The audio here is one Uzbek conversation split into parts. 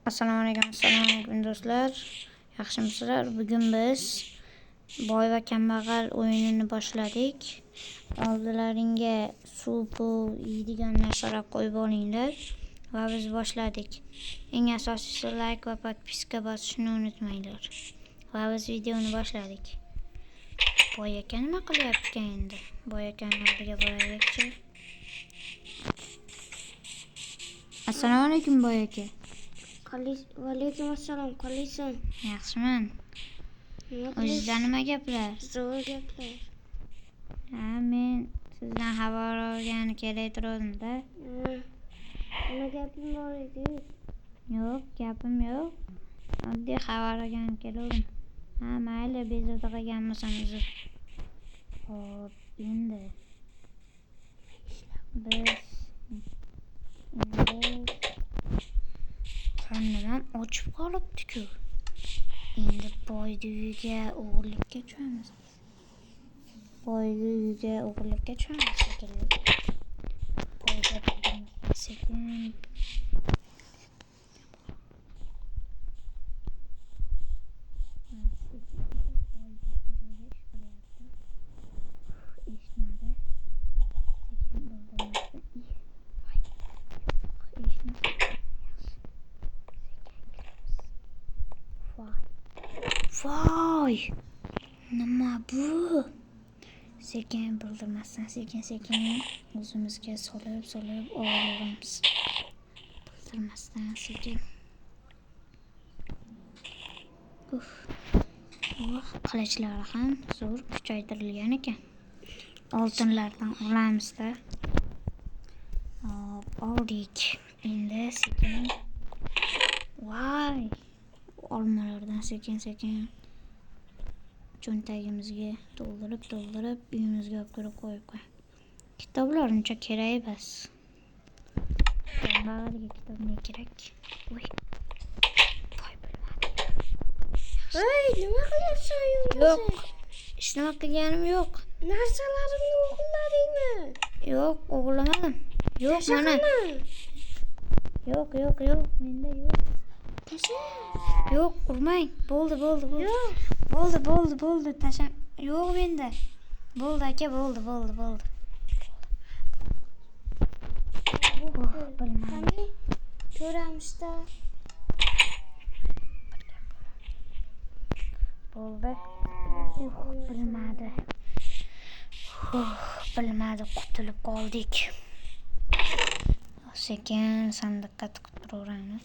Assalomu alaykum do'stlar. Yaxshimisizlar? Bugun biz boy va kambag'al o'yinini boshladik. Oldilaringga suv yeydigan narsalar qo'yib olinglar va biz boshladik. Eng asosiysi like va podpiska bosishni unutmanglar. Va biz videoni boshladik. Boy aka nima qilyapti endi? Boy akaning oldiga boraylik-chi. Assalomu alaykum boy aka. Alaykum assalom, qalaysan? Yaxshiman. O'zingizda nima gaplar? Zo'r gaplar. Men sizdan xabar olgani kelay turdim-da. Nima gaping bor edi? Yo'q, gapim yo'q. Oddiy xabar olgani keldim. Mayli, bezovta qilganmisan uzr. Xo'p, endi biz qornim ochib qolibdi-ku. Endi boyni uyiga o'g'irlikka tushamiz. Shekilli. Boyga sekin. Voy! Nima bu? Sekin bildirmasdan sekin o'zimizga solib olamiz. Bildirmasdan sekin. Qilichlar ham zo'r kuchaytirilgan ekan. Oltinlardan olamiz-da. Oldik. Endi sekin. Voy! Olmalardan sekin cho'ntagimizga to'ldirib uyimizga olib kirib qo'yib qo'y. Kitoblar uncha kerak emas. Kambag'alga kitob ne kerak? Voy bilmadim. Hey, nima qilyapsan uyimda? Yo'q, hech nima qilganim yo'q. Narsalarimni o'g'irladingmi? Yo'q, o'g'irlamadim. Yo'q, mana. Yo'q, menda yo'q. Tasha. Yo'q, urmang. Bo'ldi. Yo'q. Bo'ldi. Tasha. Yo'q menda. Bo'ldi aka, bo'ldi. Bilmadim. Ko'ramiz-da. Bo'ldi. Bilmadi, qutulib qoldik. Sekin sandiqqa tiqib turaveramiz.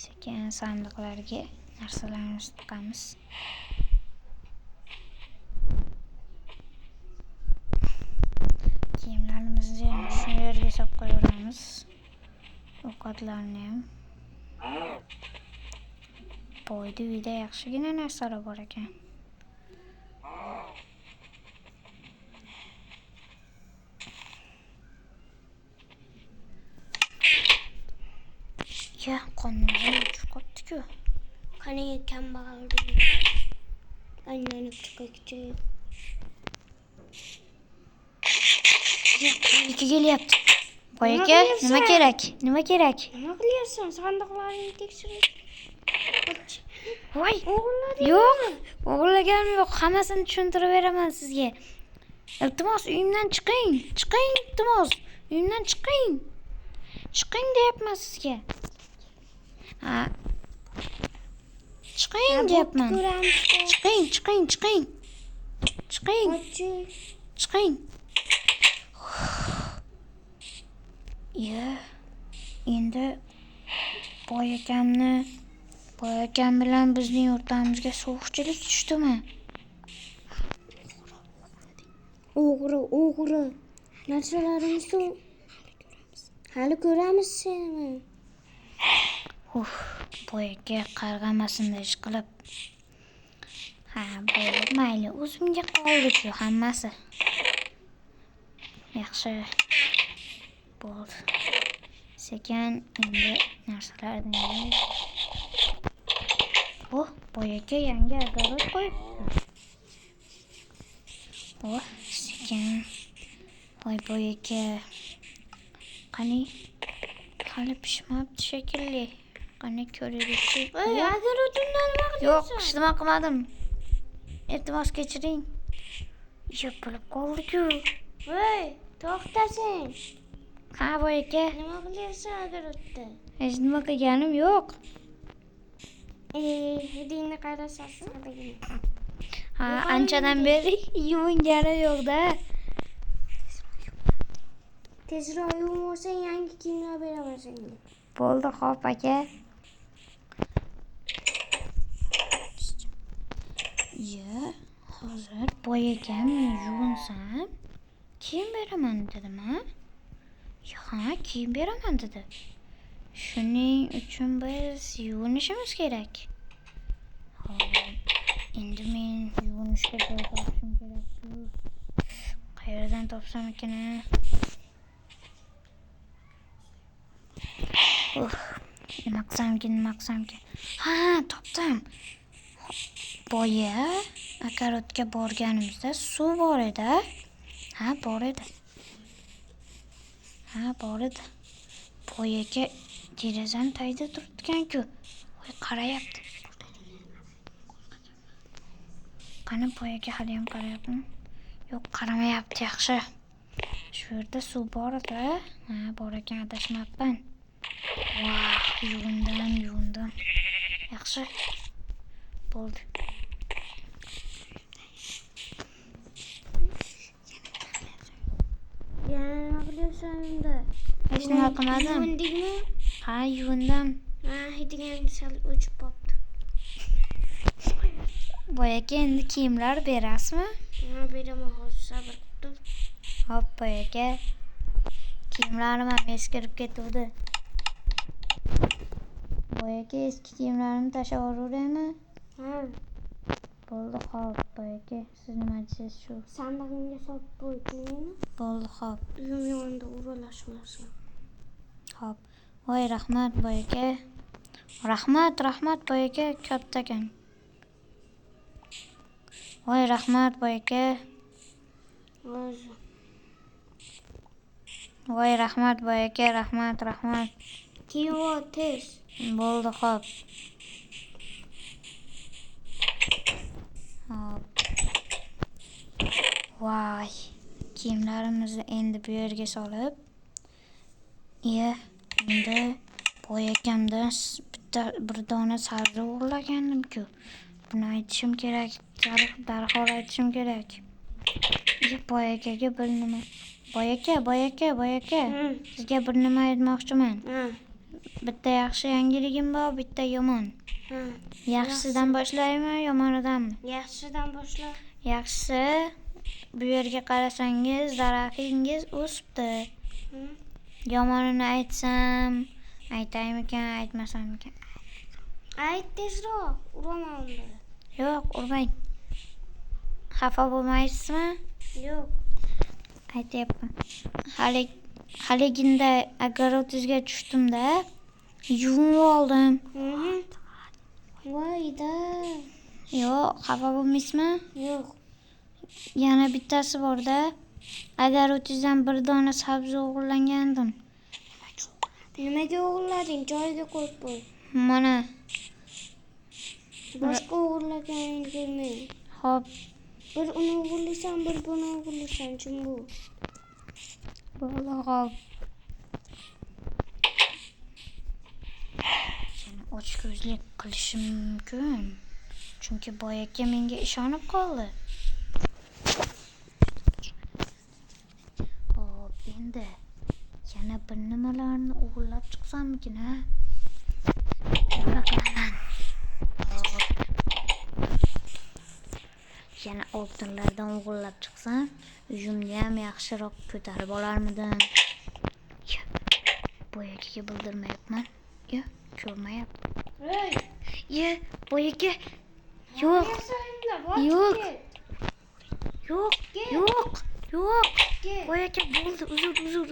Sekin sandiqlarga narsalarimizni tiqamiz. Kiyimlarimizni shu yerga solib qo'yamiz. Ovqatlarni ham. Boyni uyda yaxshigina narsalar bor ekan. Ya, qornimga ochib qolibdi-ku. Qani kambag'al aylanib chiqaychi. Ikki kelyapti. Boy aka, nima kerak? Nima qilyapsan? Sandiqlaringni tekshirib. Voy! O'g'irlading. Yo'q, o'g'irlaganim yo'q. Hammasini tushuntirib beraman sizga. Iltimos, uyimdan chiqing. Iltimos. Uyimdan chiqing. Chiqing deyapman sizga. Chiqing deyapman. Chiqing. Endi boy akam bilan bizning o'rtamizga sovuqchilik tushdimi? O'g'ri. Narsalarimizni hali ko'ramiz seni. Boy aka qarg'amasin ish qilib. Bo'ldi, mayli, o'zimga qoldi-ku hammasi. Yaxshi. Bo'ldi. Sekin endi narsalarni boy aka yangi огород qo'yibdi. Sekin. Voy boy aka. Qani? Hali pishmabdi shekilli. Qani ko'raylik. Voy, agar o'tindan nima Yo'q, qilyapsan? nima qilmadim. Iltimos kechiring. Yopilib qoldi-ku. Voy, to'xtasin. Ha, boy aka. Nima qilyapsan agar o'tda? Hech nima qilganim yo'q. Hidingni qarasasiz hadagini. Ha, anchadan beri yuvingani yo'q-da. Tezroq yuvmasang yangi kiyimlar beraman senga. Bo'ldi, xo'p aka. Hozir boy akam yuvinsam, kiyim beraman dedim, ha? Ha, kiyim beraman dedi. Shuning uchun biz yuvinishimiz kerak. Hop, endi men yuvinishga joy topishim kerak-ku. Qayerdan topsam ekan? Nima qilsamki? Ha, topdim. Boya akarodga borganimizda suv bor edi. Ha, bor edi. Boyaga derazam tagida turibdi-ku. Voy, qarayapti. Qani boyaga hali ham qarayaptimi? Yo'q, qaramayapti, yaxshi. Shu yerda suv bor edi. Ha, bor ekan, adashmabman. Voy, yuvindim. Yaxshi. Bo'ldi. Yana nima qilyapsan unda? Hech nima qilmadim. Yuvindingmi? Ha, yuvindim. Ha, hidigan sal o'chib qoldi. Boy aka, endi kiyimlar berasizmi? Ha, beraman, hozir sabr qilib tur. Hop, boy aka. Kiyimlarim ham eskirib ketuvdi. Boy aka, eski kiyimlarimni tashlab yuboraymi? Ha, Bo'ldi, hop, boy aka. Siz nima deysiz shu? sandig'imga solib qo'ydingmi? Bo'ldi, hop. Uyim yonida o'ralashmasin. Hop. Voy, rahmat boy aka. Rahmat boy aka, kattakan. Voy, rahmat boy aka. Hozir. Voy, rahmat boy aka, rahmat. Kiyib ol tez. Bo'ldi, hop. Hop. Voy. Kiyimlarimizni endi bu yerga solib, endi boy akamdan bir dona sabzi o'g'irlagandim-ku. Buni aytishim kerak, darhol aytishim kerak. Boy akaga bir nima. Boy aka. Sizga bir nima aytmoqchiman. Ha. Bitta yaxshi yangiligim bor, bitta yomon. Ha. Yaxshisidan boshlaymi, yomonidanmi? Yaxshidan boshla. Yaxshisi, bu yerga qarasangiz, daraxtingiz o'sibdi. Yomonini aytsam, aytaymikan, aytmasamikan? Ayt tezroq, uraman unda. Yo'q, urmang. Xafa bo'lmaysizmi? Yo'q. Aytyapman. Haliginda agarodingizga tushdimda, yuvib oldim. Voyda. Yo'q, xafa bo'lmaysizmi? Yo'q. Yana bittasi bor-da. Agarodingizdan bir dona sabzi o'g'irlagandim. Nimaga o'g'irlading? Joyiga qo'yib qo'y. Mana. Boshqa o'g'irlaganingni ko'rmayman. Hop. Bir uni o'g'irlaysan, bir buni o'g'irlaysan. Kim bu? Bo'ldi, hop. Seni ochko'zlik qilishim mumkin. Chunki boy aka menga ishonib qoldi. Hop, endi yana bir nimalarni o'g'irlab chiqsammikin, ha? Nima qilaman? Hop. Yana oltinlardan o'g'irlab chiqsam, uyimni ham yaxshiroq ko'tarib olarmidim. Boy akaga bildirmayapman. Ko'rmayapti. Hey! Boy aka. Yo'q. Boy aka, bo'ldi,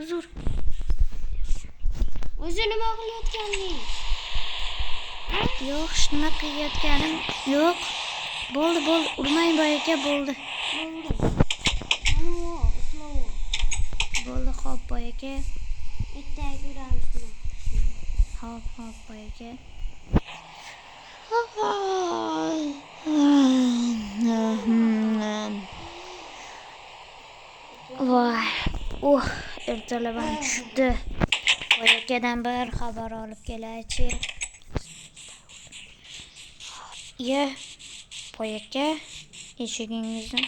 uzr. O'zi nima qilayotganding? Yo'q, hech nima qilayotganim yo'q. Bo'ldi, urmang boy aka, bo'ldi. Bo'ldi, Bo'ldi, xo'p boy aka. ertaga ko'ramiz. hop boyagi. Voy. Ertalabam tushdi. Boyakadan bir xabar olib kelay-chi. Boyaka, eshigingizni.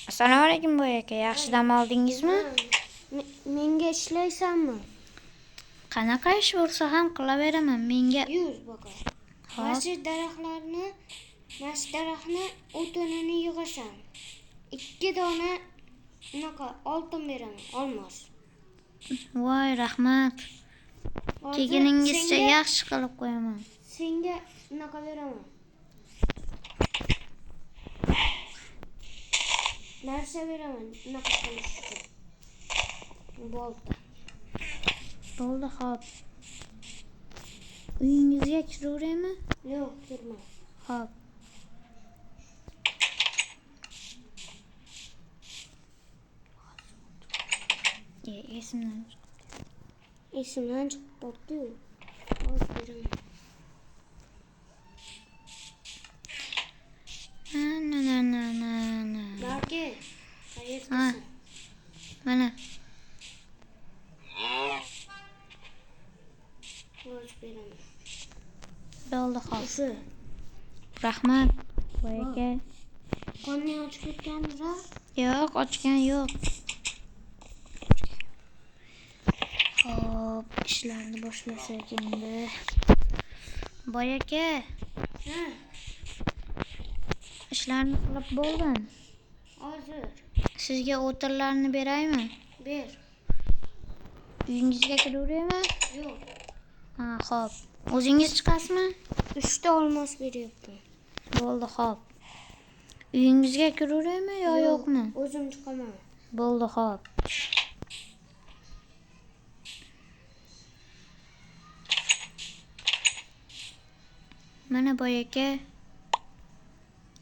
Assalomu alaykum boyaka, yaxshi dam oldingizmi? Menga ishlaysanmi? Qanaqa ish bo'lsa ham qilaveraman. Menga Yur boqa. Mana daraxtni o'tinini yig'asan. 2 dona unaqa oltin beraman, olmos. voy rahmat. Keginingizcha yaxshi qilib qo'yaman. Senga unaqa beraman. Narsa beraman, unaqa qilish uchun. Bo'ldi, xo'p. Uyingizga kiraveraymi? Yo'q, kirma. Xo'p. Esimdan chiqib qoldi-yu. Hozir beraman. Balki qayerdasan? Mana. Hozir beraman. Bo'ldi, xo'p. Shu. Rahmat. Boyaka. Qorning ochib ketganmi? Yo'q, ochgan yo'q. Xo'p, ishlarni boshlasak endi. Boyaka, Ha, ishlarni qilib bo'ldim. hozir. Sizga o'tinlarni beraymi? Ber. Uyingizga kiraveraymi? Yo'q. Ha, xo'p. O'zingiz chiqasizmi? 3 ta olmos beryapman. Bo'ldi, xo'p. Uyingizga kiraveraymi yo yo'qmi? O'zim chiqaman. Bo'ldi, xo'p. Mana boyaka.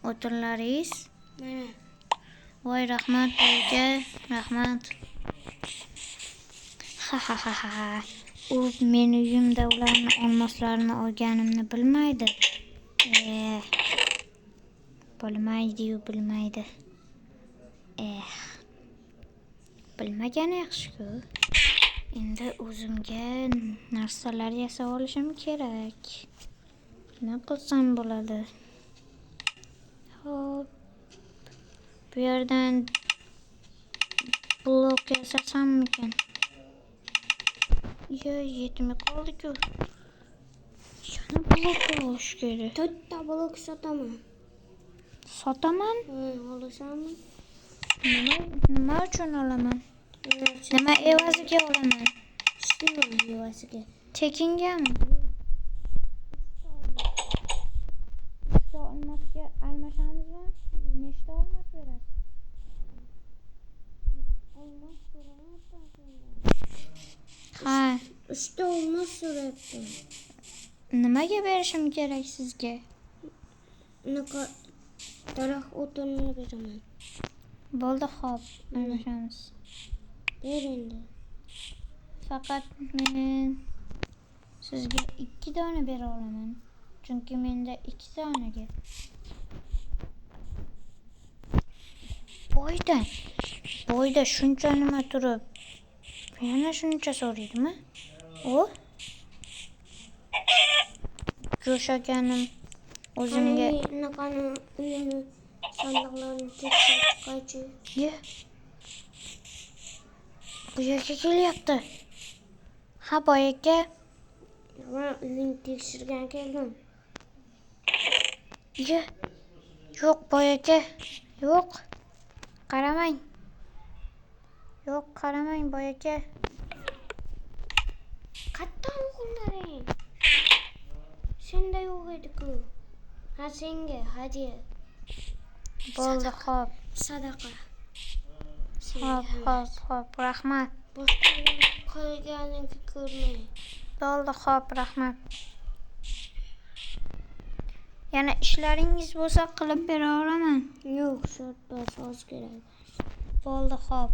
O'tinlaringiz. Mana. Voy rahmat boyaka, rahmat. U meni uyimda ularni olmoslarni olganimni bilmaydi. Bilmaydi. Bilmagani yaxshi-ku. Endi o'zimga narsalar yasab olishim kerak. Nima qilsam bo'ladi? Hop. Bu yerdan blok yasasammikan? Yetmay qoldi-ku. Yana blok olish kerak. 4 ta blok sotaman. Sotaman? Olasanmi? Nima uchun olaman? Nima evaziga olaman? Ishlayman evaziga. Tekingami? Nechta olmosga almashamizmi? Nechta olmos berasiz? Olmos so'ramayapman sendan. Ha, 3 ta olmos so'rayapman. nimaga berishim kerak sizga? Unaqa daraxt o'tinini beraman. Bo'ldi, xo'p, almashamiz. Ber endi. Faqat men sizga 2 dona bera olaman. Chunki menda 2 donaga. Boyda shuncha nima turib, yana shuncha so'raydimi? Jo'shaganim o'zimga Unaqani uyini sandiqlarni tekshirib chiqaychi. Bu yerga kelyapti. Ha, boyaka. Men uyini tekshirgan keldim. Yo'q boyaka. Yo'q. Qaramang. Yo'q, qaramang boyaka. Qayerda o'g'illaring? Senda yo'q edi-ku. Ha, senga hadya. Bo'ldi, xo'p. Sadaqa. Xo'p, rahmat. Boshqa qilganingni ko'rmay. Bo'ldi, xo'p, rahmat. Yana ishlaringiz bo'lsa qilib bera olaman. Yo'q, shart bas oz kerak. Bo'ldi, xo'p.